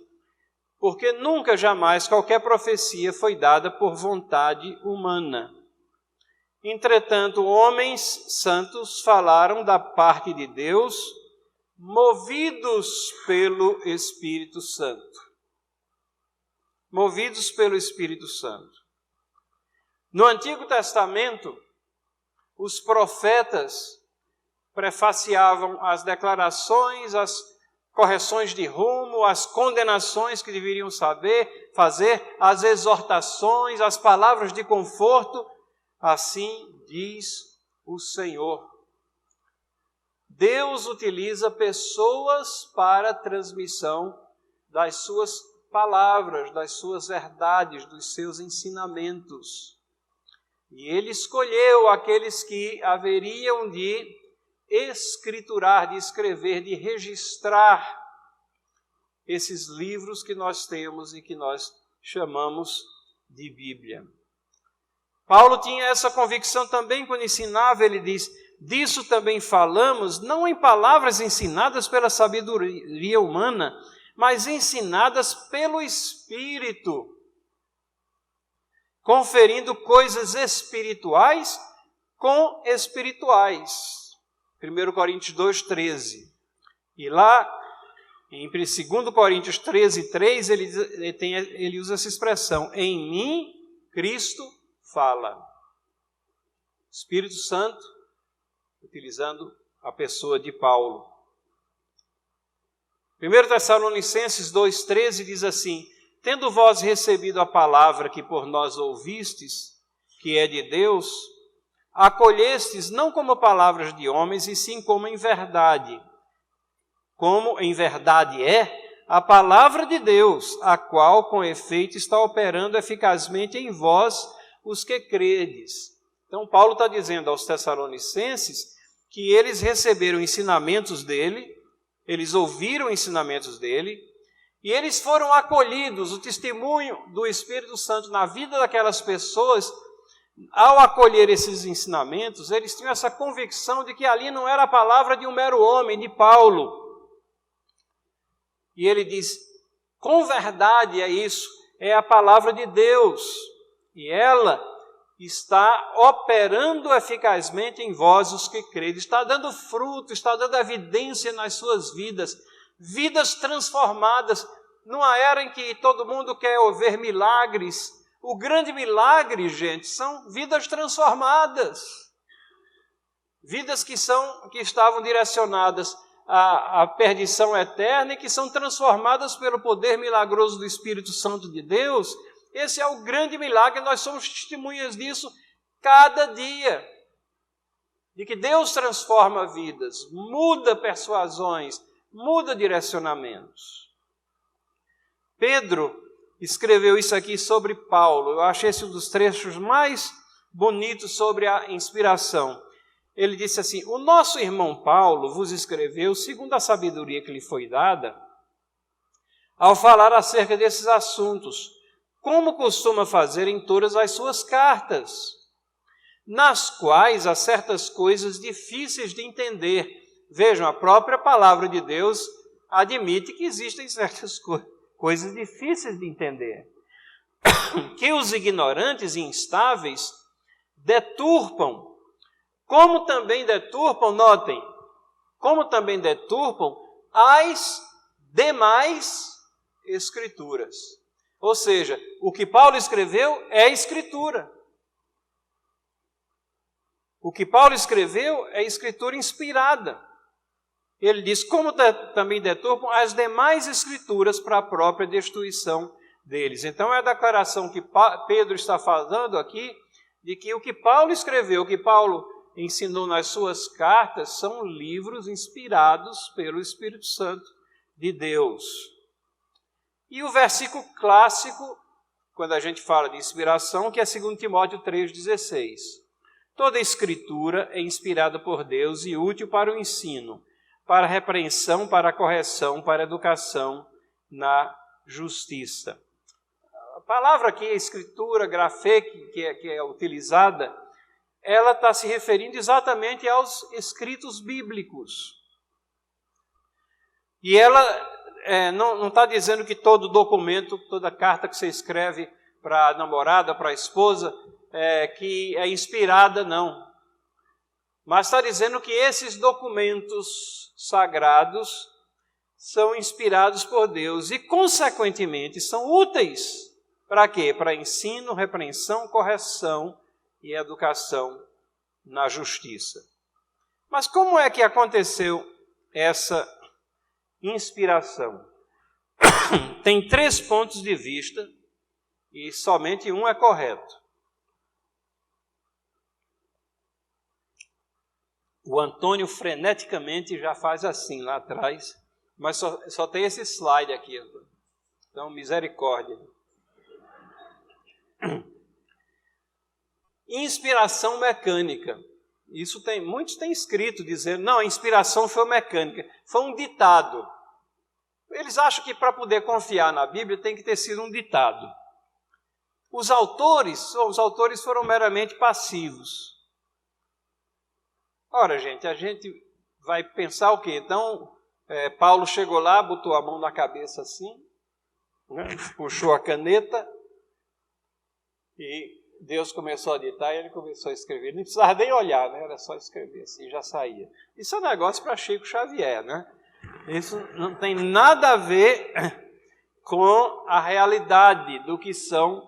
S1: porque nunca, jamais, qualquer profecia foi dada por vontade humana. Entretanto, homens santos falaram da parte de Deus, movidos pelo Espírito Santo. Movidos pelo Espírito Santo. No Antigo Testamento, os profetas prefaciavam as declarações, as correções de rumo, as condenações que deveriam fazer, as exortações, as palavras de conforto. Assim diz o Senhor. Deus utiliza pessoas para a transmissão das suas palavras, das suas verdades, dos seus ensinamentos. E Ele escolheu aqueles que haveriam de escriturar, de escrever, de registrar esses livros que nós temos e que nós chamamos de Bíblia. Paulo tinha essa convicção também quando ensinava, ele diz, disso também falamos, não em palavras ensinadas pela sabedoria humana, mas ensinadas pelo Espírito, conferindo coisas espirituais com espirituais. 1 Coríntios 2,13. E lá, em 2 Coríntios 13,3, ele usa essa expressão, em mim, Cristo fala. Espírito Santo, utilizando a pessoa de Paulo. 1 Tessalonicenses 2,13 diz assim, tendo vós recebido a palavra que por nós ouvistes, que é de Deus, acolhestes não como palavras de homens, e sim como em verdade. Como em verdade é a palavra de Deus, a qual com efeito está operando eficazmente em vós os que credes. Então, Paulo está dizendo aos Tessalonicenses que eles receberam ensinamentos dele, eles ouviram ensinamentos dele, e eles foram acolhidos. O testemunho do Espírito Santo na vida daquelas pessoas, ao acolher esses ensinamentos, eles tinham essa convicção de que ali não era a palavra de um mero homem, de Paulo. E ele diz, com verdade é isso, é a palavra de Deus, e ela está operando eficazmente em vós os que credes, está dando fruto, está dando evidência nas suas vidas, vidas transformadas, numa era em que todo mundo quer ver milagres. O grande milagre, gente, são vidas transformadas, vidas que estavam direcionadas à perdição eterna e que são transformadas pelo poder milagroso do Espírito Santo de Deus. Esse é o grande milagre, nós somos testemunhas disso cada dia, de que Deus transforma vidas, muda persuasões, muda direcionamentos. Pedro escreveu isso aqui sobre Paulo. Eu achei esse um dos trechos mais bonitos sobre a inspiração. Ele disse assim, o nosso irmão Paulo vos escreveu segundo a sabedoria que lhe foi dada, ao falar acerca desses assuntos, como costuma fazer em todas as suas cartas, nas quais há certas coisas difíceis de entender. Vejam, a própria palavra de Deus admite que existem certas coisas difíceis de entender, que os ignorantes e instáveis deturpam, como também deturpam, notem, como também deturpam as demais escrituras. Ou seja, o que Paulo escreveu é escritura. O que Paulo escreveu é escritura inspirada. Ele diz, como também deturpam as demais escrituras para a própria destruição deles. Então é a declaração que Pedro está falando aqui, de que o que Paulo escreveu, o que Paulo ensinou nas suas cartas, são livros inspirados pelo Espírito Santo de Deus. E o versículo clássico, quando a gente fala de inspiração, que é 2 Timóteo 3,16. Toda escritura é inspirada por Deus e útil para o ensino, para a repreensão, para a correção, para a educação na justiça. A palavra aqui, a escritura, grafê, que é utilizada, ela está se referindo exatamente aos escritos bíblicos. E ela não está dizendo que todo documento, toda carta que você escreve para a namorada, para a esposa, que é inspirada, não. Mas está dizendo que esses documentos sagrados são inspirados por Deus e, consequentemente, são úteis para quê? Para ensino, repreensão, correção e educação na justiça. Mas como é que aconteceu essa inspiração? Tem 3 pontos de vista e somente um é correto. O Antônio freneticamente já faz assim lá atrás, mas só tem esse slide aqui. Então, misericórdia. Inspiração mecânica. Isso muitos têm escrito dizendo, não, a inspiração foi mecânica. Foi um ditado. Eles acham que para poder confiar na Bíblia tem que ter sido um ditado. Os autores foram meramente passivos. Ora, gente, a gente vai pensar o quê? Então, Paulo chegou lá, botou a mão na cabeça assim, né, puxou a caneta e Deus começou a ditar e ele começou a escrever. Não precisava nem olhar, né? Era só escrever assim, já saía. Isso é um negócio para Chico Xavier, né? Isso não tem nada a ver com a realidade do que são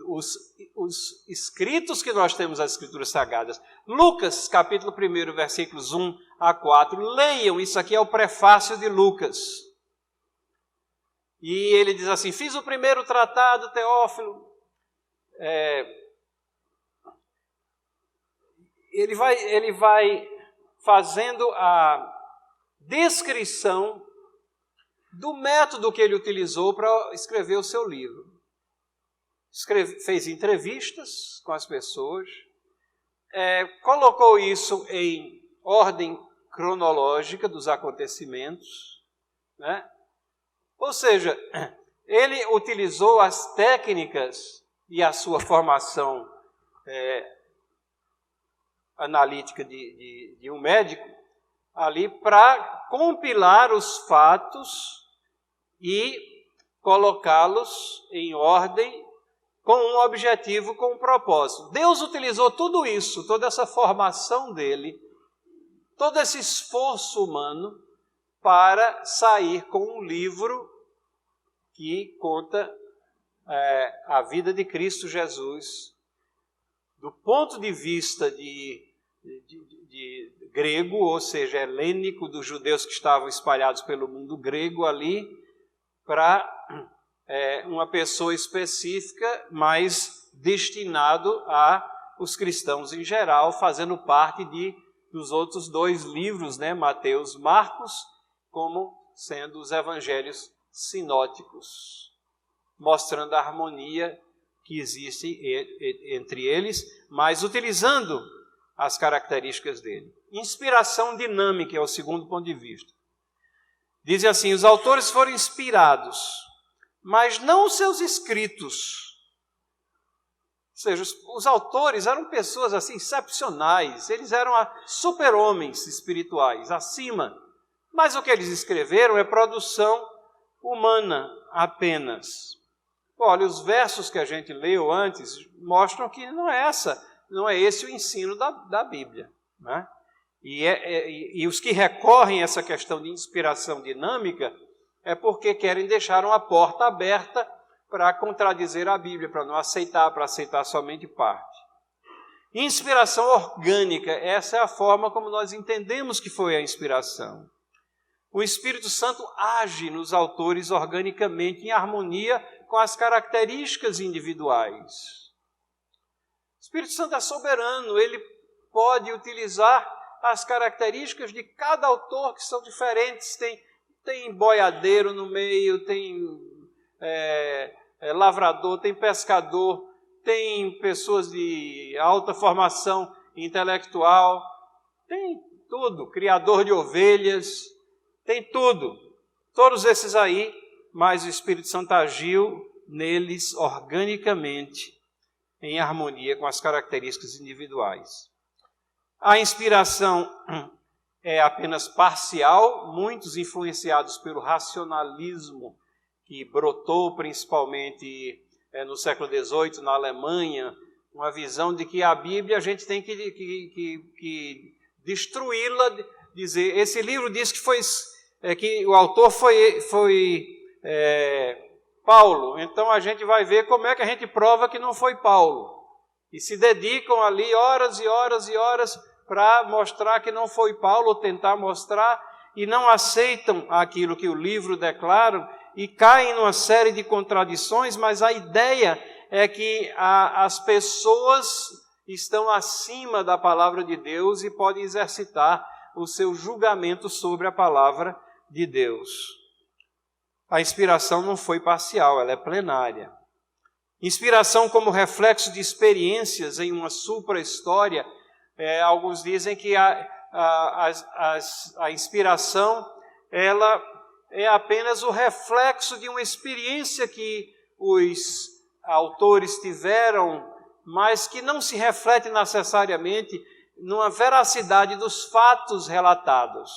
S1: os escritos que nós temos, as escrituras sagradas. Lucas, capítulo 1, versículos 1 a 4. Leiam, isso aqui é o prefácio de Lucas. E ele diz assim, fiz o primeiro tratado, Teófilo. Ele vai fazendo a descrição do método que ele utilizou para escrever o seu livro. fez entrevistas com as pessoas, colocou isso em ordem cronológica dos acontecimentos, né? Ou seja, ele utilizou as técnicas e a sua formação analítica de um médico ali para compilar os fatos e colocá-los em ordem com um objetivo, com um propósito. Deus utilizou tudo isso, toda essa formação dele, todo esse esforço humano para sair com um livro que conta a vida de Cristo Jesus, do ponto de vista de grego, ou seja, helênico, dos judeus que estavam espalhados pelo mundo grego ali, para uma pessoa específica, mas destinado aos cristãos em geral, fazendo parte dos outros 2 livros, né, Mateus e Marcos, como sendo os evangelhos sinóticos, mostrando a harmonia que existe entre eles, mas utilizando as características dele. Inspiração dinâmica é o segundo ponto de vista. Dizem assim, os autores foram inspirados, mas não os seus escritos. Ou seja, os autores eram pessoas assim excepcionais, eles eram super-homens espirituais, acima. Mas o que eles escreveram é produção humana apenas. Olha, os versos que a gente leu antes mostram que não é esse o ensino da Bíblia, né? E os que recorrem a essa questão de inspiração dinâmica é porque querem deixar uma porta aberta para contradizer a Bíblia, para aceitar somente parte. Inspiração orgânica, essa é a forma como nós entendemos que foi a inspiração. O Espírito Santo age nos autores organicamente, em harmonia com as características individuais. O Espírito Santo é soberano, ele pode utilizar as características de cada autor, que são diferentes. Tem boiadeiro no meio, tem lavrador, tem pescador, tem pessoas de alta formação intelectual, tem tudo, criador de ovelhas, tem tudo. Todos esses aí, mas o Espírito Santo agiu neles organicamente, em harmonia com as características individuais. A inspiração é apenas parcial, muitos influenciados pelo racionalismo, que brotou principalmente no século XVIII, na Alemanha, uma visão de que a Bíblia a gente tem que destruí-la, dizer, esse livro diz que o autor foi Paulo, então a gente vai ver como é que a gente prova que não foi Paulo. E se dedicam ali horas e horas e horas para mostrar que não foi Paulo, ou tentar mostrar, e não aceitam aquilo que o livro declara, e caem numa série de contradições, mas a ideia é que as pessoas estão acima da palavra de Deus e podem exercitar o seu julgamento sobre a palavra de Deus. A inspiração não foi parcial, ela é plenária. Inspiração como reflexo de experiências em uma supra-história. Alguns dizem que a inspiração ela é apenas o reflexo de uma experiência que os autores tiveram, mas que não se reflete necessariamente numa veracidade dos fatos relatados.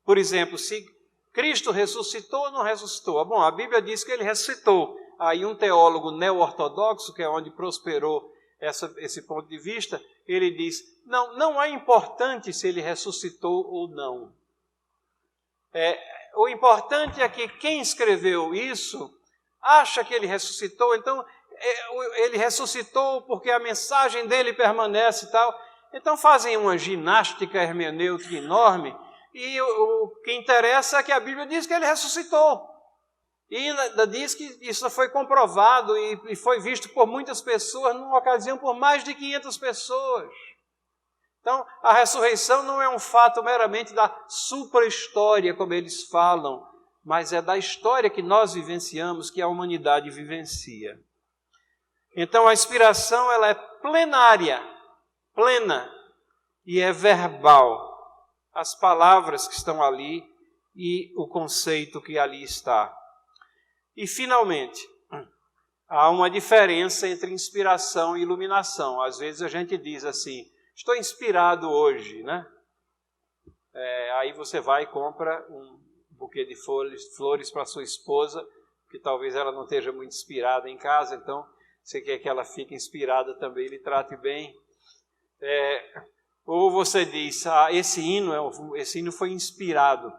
S1: Por exemplo, se Cristo ressuscitou ou não ressuscitou? Bom, a Bíblia diz que ele ressuscitou. Aí um teólogo neo-ortodoxo, que é onde prosperou esse ponto de vista, ele diz, não é importante se ele ressuscitou ou não. O importante é que quem escreveu isso acha que ele ressuscitou, então ele ressuscitou porque a mensagem dele permanece e tal. Então fazem uma ginástica hermenêutica enorme, e o que interessa é que a Bíblia diz que ele ressuscitou. E ainda diz que isso foi comprovado e foi visto por muitas pessoas, numa ocasião por mais de 500 pessoas. Então, a ressurreição não é um fato meramente da supra-história, como eles falam, mas é da história que nós vivenciamos, que a humanidade vivencia. Então a inspiração ela é plenária, plena, e é verbal. As palavras que estão ali e o conceito que ali está. E finalmente, há uma diferença entre inspiração e iluminação. Às vezes a gente diz assim, estou inspirado hoje, né? Aí você vai e compra um buquê de flores para sua esposa, que talvez ela não esteja muito inspirada em casa, então você quer que ela fique inspirada também, lhe trate bem. Ou você diz, esse hino foi inspirado.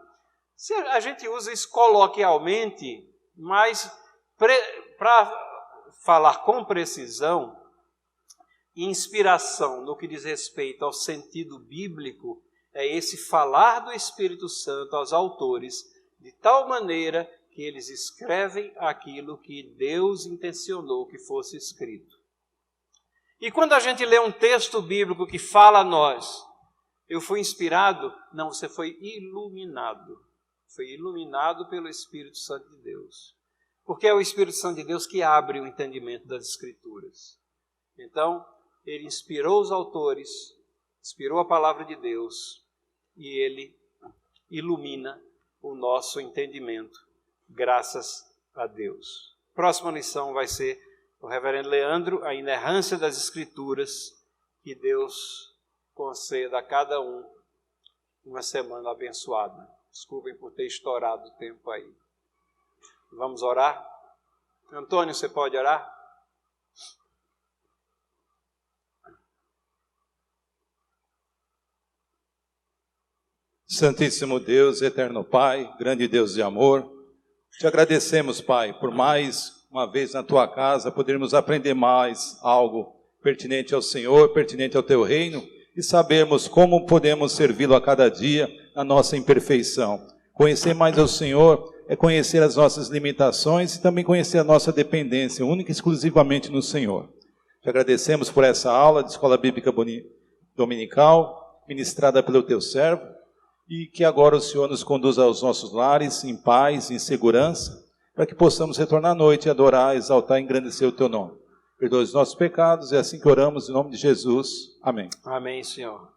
S1: A gente usa isso coloquialmente, mas para falar com precisão, inspiração no que diz respeito ao sentido bíblico, é esse falar do Espírito Santo aos autores, de tal maneira que eles escrevem aquilo que Deus intencionou que fosse escrito. E quando a gente lê um texto bíblico que fala a nós, eu fui inspirado? Não, você foi iluminado. Foi iluminado pelo Espírito Santo de Deus. Porque é o Espírito Santo de Deus que abre o entendimento das Escrituras. Então, ele inspirou os autores, inspirou a palavra de Deus e ele ilumina o nosso entendimento, graças a Deus. Próxima lição vai ser o reverendo Leandro, a inerrância das Escrituras, que Deus conceda a cada um uma semana abençoada. Desculpem por ter estourado o tempo aí. Vamos orar? Antônio, você pode orar?
S2: Santíssimo Deus, eterno Pai, grande Deus de amor, te agradecemos, Pai, por mais uma vez na tua casa podermos aprender mais algo pertinente ao Senhor, pertinente ao teu reino e sabermos como podemos servi-lo a cada dia na nossa imperfeição. Conhecer mais ao Senhor é conhecer as nossas limitações e também conhecer a nossa dependência única e exclusivamente no Senhor. Te agradecemos por essa aula de Escola Bíblica Dominical, ministrada pelo teu servo, e que agora o Senhor nos conduza aos nossos lares em paz, em segurança, para que possamos retornar à noite e adorar, exaltar e engrandecer o teu nome. Perdoa os nossos pecados, é assim que oramos em nome de Jesus. Amém.
S1: Amém, Senhor.